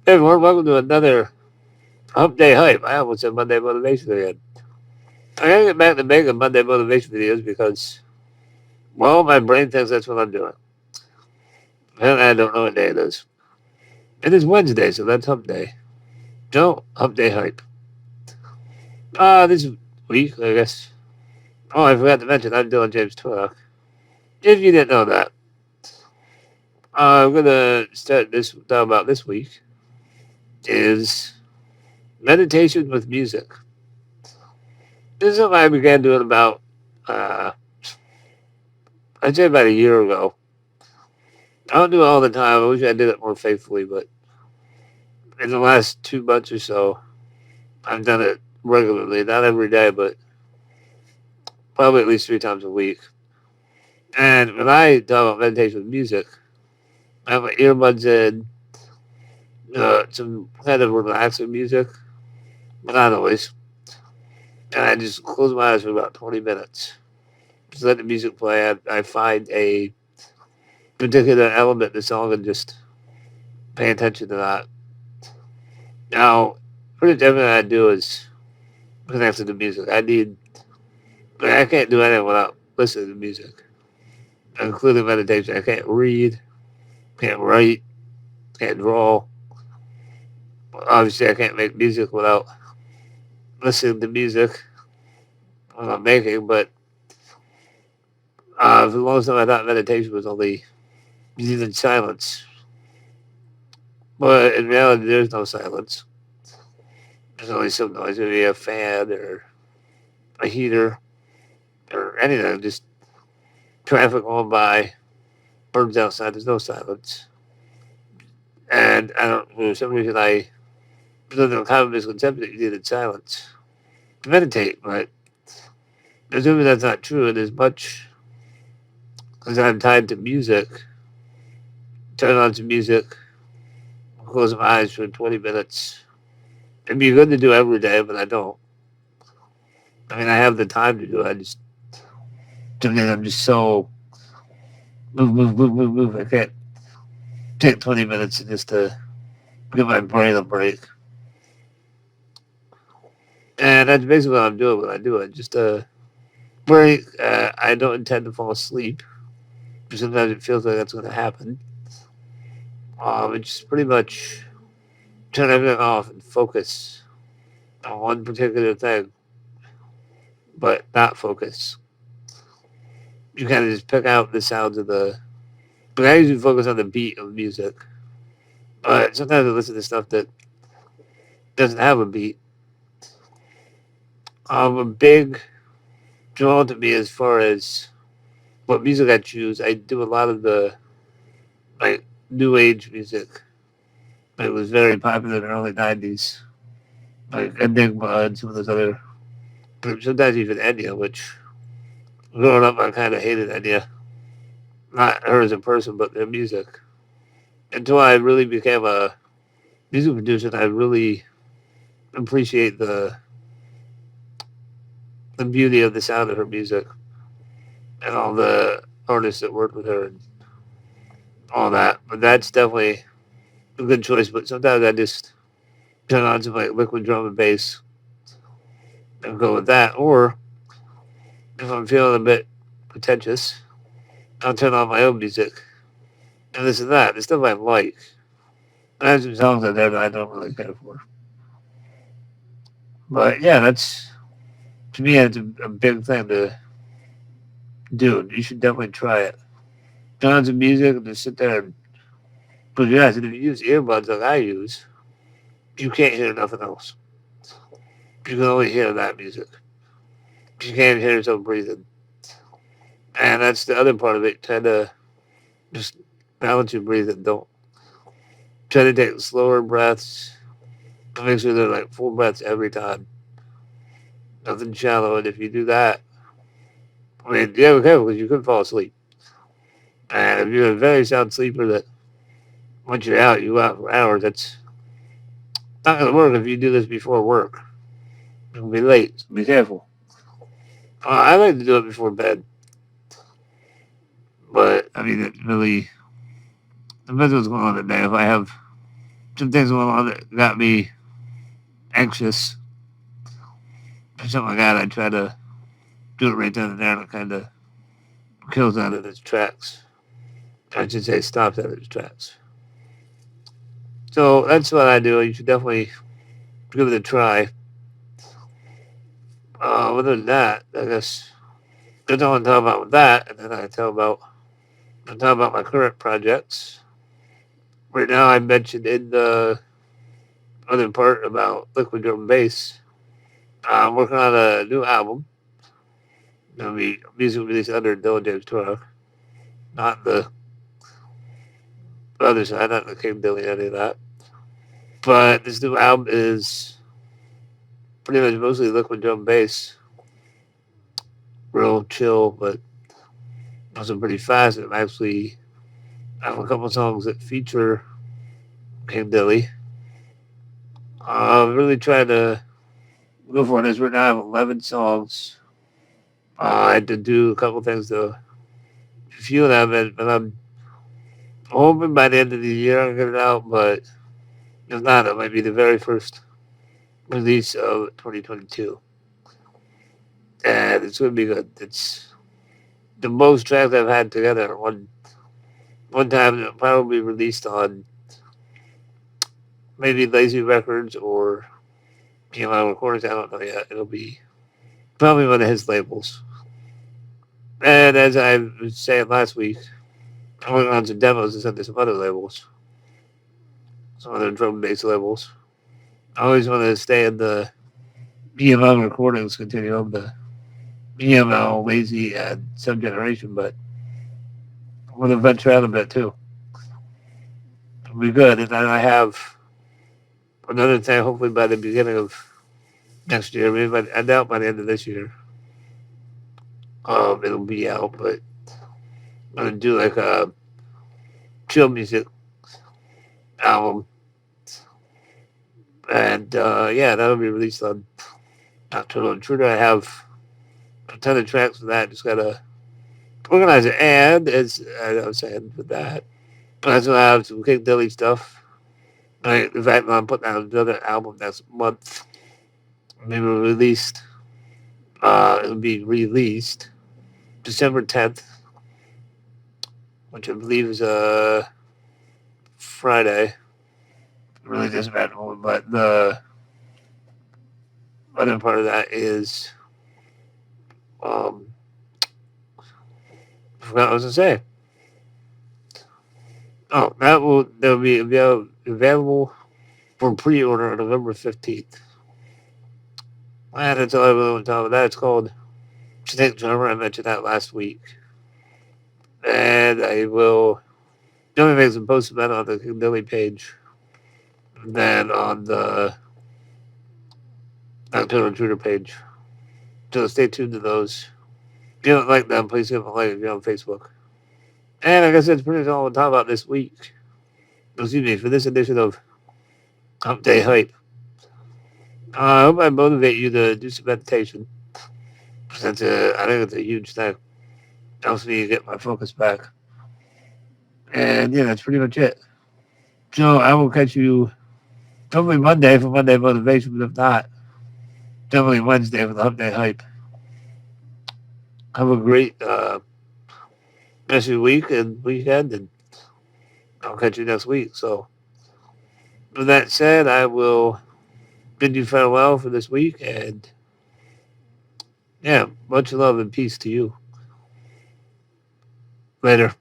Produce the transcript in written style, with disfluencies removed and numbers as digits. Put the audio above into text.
Hey everyone, welcome to another Hump Day Hype. I almost said Monday Motivation again. I gotta get back to making Monday Motivation videos because, well, my brain thinks that's what I'm doing. And I don't know what day it is. It is Wednesday, so that's Hump Day. No, Hump Day Hype. This week, I guess. Oh, I forgot to mention, I'm Dylan James Turok. If you didn't know that, I'm gonna start this talk about this week is meditation with music. This is something I began doing about, uh, I'd say about a year ago. I don't do it all the time. I wish I did it more faithfully, but in the last 2 months or so, I've done it regularly. Not every day, but probably at least 3 times a week. And when I talk about meditation with music, I have my earbuds in, some kind of relaxing music, but not always. And I just close my eyes for about 20 minutes. Just let the music play. I find a particular element in the song and just pay attention to that. Now, pretty much everything I do is connected to music. I can't do anything without listening to music, including meditation. I can't read, can't write, can't draw. Obviously, I can't make music without listening to music when I'm making. But for the longest time, I thought meditation was only music in silence. But in reality, there's no silence. There's always some noise, maybe a fan or a heater or anything. Just traffic going by, birds outside. There's no silence. And I don't, for some reason, there's a common misconception that you needed silence to meditate, but assuming that's not true, and as much as I'm tied to music, turn on some music, close my eyes for 20 minutes. It'd be good to do every day, but I don't. I mean, I have the time to do it. Sometimes I'm just so move, move, move, move, move. I can't take 20 minutes just to give my brain a break. And that's basically what I'm doing when I do it. Just break. I don't intend to fall asleep. Sometimes it feels like that's going to happen. It's just pretty much turn everything off and focus on one particular thing, but not focus. You kind of just pick out the sounds of the. But I usually focus on the beat of music. But sometimes I listen to stuff that doesn't have a beat. A big draw to me as far as what music I choose. I do a lot of the like new age music. It was very popular in the early '90s, like Enigma and some of those other groups. Sometimes even Enya, which growing up I kind of hated Enya. Not her as a person, but their music. Until I really became a music producer, and I really appreciate the beauty of the sound of her music and all the artists that worked with her and all that. But that's definitely a good choice. But sometimes I just turn on some like liquid drum and bass and go with that. Or if I'm feeling a bit pretentious, I'll turn on my own music and this and that. The stuff I like. I have some songs out there that I don't really care for. But yeah, that's to me, it's a big thing to do. You should definitely try it. Turn on some music and just sit there and close your eyes. And if you use earbuds like I use, you can't hear nothing else. You can only hear that music. You can't hear yourself breathing. And that's the other part of it. Try to just balance your breathing. Don't try to take slower breaths. Make sure they're like full breaths every time. Nothing shallow. And if you do that, I mean, yeah, be careful because you could fall asleep. And if you're a very sound sleeper that once you're out, you out for hours, that's not going to work if you do this before work. You'll be late. So be careful. I like to do it before bed. But, I mean, it really depends what's going on today. If I have some things going on that got me anxious or something like that. I try to do it right then and there, and it kind of kills out of its tracks. I should say stops out of its tracks. So that's what I do. You should definitely give it a try. Other than that, I guess that's all I talk about with that, and then I talk about my current projects. Right now, I mentioned in the other part about liquid drum bass. I'm working on a new album. It'll be music released under Dylan James Tour, not the other side, not the King Dilly, any of that. But this new album is pretty much mostly liquid drum bass, real chill, but also pretty fast. I'm actually I have a couple songs that feature King Dilly. I'm really trying to go for this. Right now, I have 11 songs. I had to do a couple things to a few of them, and I'm hoping by the end of the year I'll get it out. But if not, it might be the very first release of 2022, and it's going to be good. It's the most tracks I've had together at one time. It'll probably be released on maybe Lazy Records or PMI Recordings. I don't know yet. It'll be probably one of his labels. And as I was saying last week, I went on some demos and sent to some other labels, some other drum bass labels. I always want to stay in the BML recordings continuum, the BML, Lazy, and Some Generation, but I want to venture out a bit too. It'll be good. And then I have another thing, hopefully by the beginning of next year, maybe I doubt by the end of this year, it'll be out, but I'm going to do like a chill music album. And yeah, that'll be released on October Intruder. I have a ton of tracks for that. Just gotta organize it. And as I was saying with that, I also have some King Dilly stuff. Like the fact that I'm putting out another album next month. Maybe released. It'll be released December 10th, which I believe is a Friday. It really doesn't matter, but the other part of that is um, I forgot what I was gonna say. Oh, that'll be available for pre-order on November 15th. And that's all I really want to talk about. That it's called Snake Drummer. I mentioned that last week, and I will definitely make some posts about it on the Dilly page, and then on the October Intruder page. So stay tuned to those. If you don't like them, please give them a like if you're on Facebook. And like I said, it's pretty much all I'm talking about this week. Excuse me, for this edition of Hump Day Hype. I hope I motivate you to do some meditation. Since I think it's a huge thing. Helps me get my focus back. And yeah, that's pretty much it. So I will catch you probably Monday for Monday Motivation, but if not, definitely Wednesday for the Hump Day Hype. Have a great rest of your week and weekend, and I'll catch you next week. So, with that said, I will bid you farewell for this week, and yeah, much love and peace to you. Later.